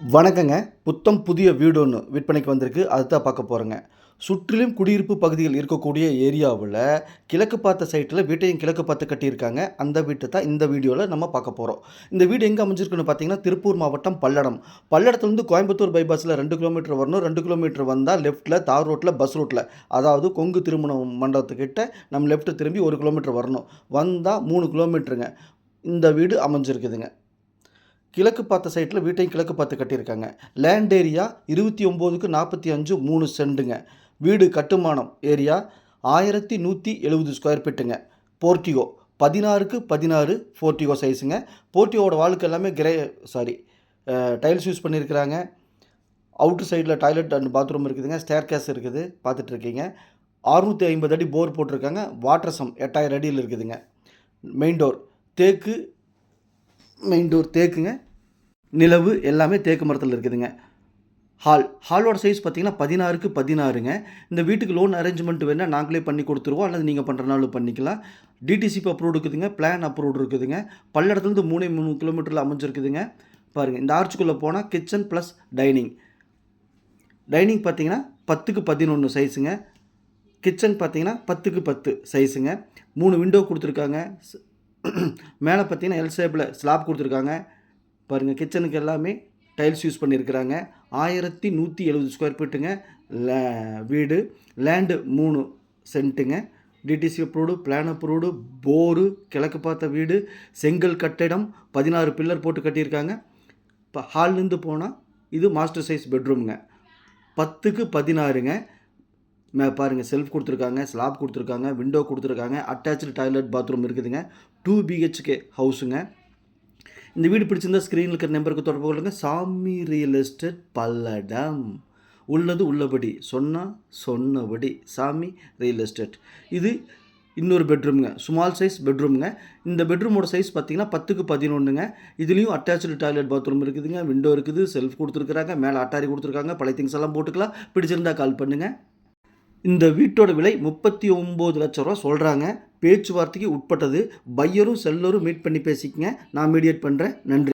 வணக்கங்க. புத்தம் புதிய வீடு ஒன்று விற்பனைக்கு வந்திருக்கு. அதுதான் பார்க்க போறோங்க. சுற்றிலும் குடியிருப்பு பகுதிகள் இருக்கக்கூடிய ஏரியாவுல, கிழக்கு பார்த்த சைட்ல வீட்டையும் கிழக்கு பார்த்து கட்டியிருக்காங்க. அந்த வீட்ட தான் இந்த வீடியோல நம்ம பார்க்க போறோம். இந்த வீடு எங்க அமைஞ்சிருக்குன்னு பார்த்தீங்கன்னா, திருப்பூர் மாவட்டம் பல்லடம். பல்லடத்துலருந்து கோயம்புத்தூர் பைபாஸ்ல 2 கிலோமீட்டர் வரணும். 2 கிலோமீட்டர் வந்தா லெஃப்ட்ல தார் ரோட்ல, பஸ் ரூட்ல, அதாவது கொங்கு திருமண மண்டபத்துக்கிட்ட நம்ம லெஃப்ட் திரும்பி 1 கிலோமீட்டர் வரணும். வந்தா 3 கிலோமீட்டருங்க. இந்த வீடு அமைஞ்சிருக்குதுங்க. கிழக்கு பார்த்த சைட்டில் வீட்டையும் கிழக்கு பார்த்து கட்டியிருக்காங்க. லேண்ட் ஏரியா 29க்கு 45 3 சென்டுங்க. வீடு கட்டுமானம் ஏரியா 1170 ஸ்கொயர் ஃபீட்டுங்க. போர்ட்டிகோ 16க்கு 16 போர்ட்டிகோ சைஸுங்க. போர்ட்டிகோட வாலுக்கு எல்லாமே டைல்ஸ் யூஸ் பண்ணியிருக்கிறாங்க. அவுட்ரு சைடில் டாய்லெட் அண்ட் பாத்ரூம் இருக்குதுங்க. ஸ்டேர் கேஸ் இருக்குது, பார்த்துட்ருக்கீங்க. 650 அடி போர் போட்டிருக்காங்க. வாட்டர் சம் 8000 அடியில் இருக்குதுங்க. மெயின் டோர் தேக்குங்க. நிலவு எல்லாமே தேக்கு மரத்தில் இருக்குதுங்க. ஹாலோட சைஸ் பார்த்தீங்கன்னா 16க்கு 16ங்க. இந்த வீட்டுக்கு லோன் அரேஞ்ச்மெண்ட் வேணால் நாங்களே பண்ணி கொடுத்துருவோம், அல்லது நீங்கள் பண்ணுறனாலும் பண்ணிக்கலாம். டிடிசிபி அப்ரூவ்டு இருக்குதுங்க, பிளான் அப்ரூவ்டு இருக்குதுங்க. பல்லடத்துலேருந்து 3 கிலோமீட்டரில் அமைஞ்சிருக்குதுங்க. பாருங்கள், இந்த ஆர்ச்சுக்குள்ளே போனால் கிச்சன் ப்ளஸ் டைனிங் பார்த்தீங்கன்னா 10க்கு 11 சைஸுங்க. கிச்சன் பார்த்தீங்கன்னா 10க்கு 10 சைஸுங்க. 3 விண்டோ கொடுத்துருக்காங்க. மேலே பார்த்தீங்கன்னா எல் ஷேப்பில் ஸ்லாப் கொடுத்துருக்காங்க. பாருங்கள், கிச்சனுக்கு எல்லாமே டைல்ஸ் யூஸ் பண்ணியிருக்கிறாங்க. 1170 ஸ்கொயர் ஃபீட்டுங்க வீடு. லேண்டு 3 சென்ட்டுங்க. DTC approved, plan approved, bore, கிழக்கு பார்த்த வீடு, செங்கல் கட்டிடம், 16 பில்லர் போட்டு கட்டியிருக்காங்க. இப்போ ஹால்லேருந்து போனால் இது மாஸ்டர் சைஸ் பெட்ரூமுங்க. 10க்கு 16ங்க. பாருங்கள், செல்ஃப் கொடுத்துருக்காங்க, ஸ்லாப் கொடுத்துருக்காங்க, விண்டோ கொடுத்துருக்காங்க, அட்டாச்சு டாய்லெட் பாத்ரூம் இருக்குதுங்க. 2 BHK ஹவுஸுங்க. இந்த வீடு பிடிச்சிருந்தா ஸ்க்ரீனில் இருக்கிற நம்பருக்கு தொடர்பு கொள்ளுங்க. சாமி ரியல் எஸ்டேட் பல்லடம். உள்ளது உள்ளபடி, சொன்னபடி சாமி ரியல் எஸ்டேட். இது இன்னொரு பெட்ரூமுங்க, ஸ்மால் சைஸ் பெட்ரூமுங்க. இந்த பெட்ரூமோட சைஸ் பார்த்தீங்கன்னா 10க்கு 11ங்க. இதுலேயும் அட்டாச்சு டாய்லெட் பாத்ரூம் இருக்குதுங்க, விண்டோ இருக்குது, செல்ஃப் கொடுத்துருக்குறாங்க, மேலே அட்டாரி கொடுத்துருக்காங்க. பழைய திங்ஸ் எல்லாம் போட்டுக்கலாம். பிடிச்சிருந்தா கால் பண்ணுங்கள். இந்த வீட்டோட விலை 39 லட்சம் ரூபா சொல்கிறாங்க. பேச்சுவார்த்தைக்கு உட்பட்டது. பையரும் செல்லரும் மீட் பண்ணி பேசிக்கங்க. நான் மீடியேட் பண்ணுறேன். நன்றி.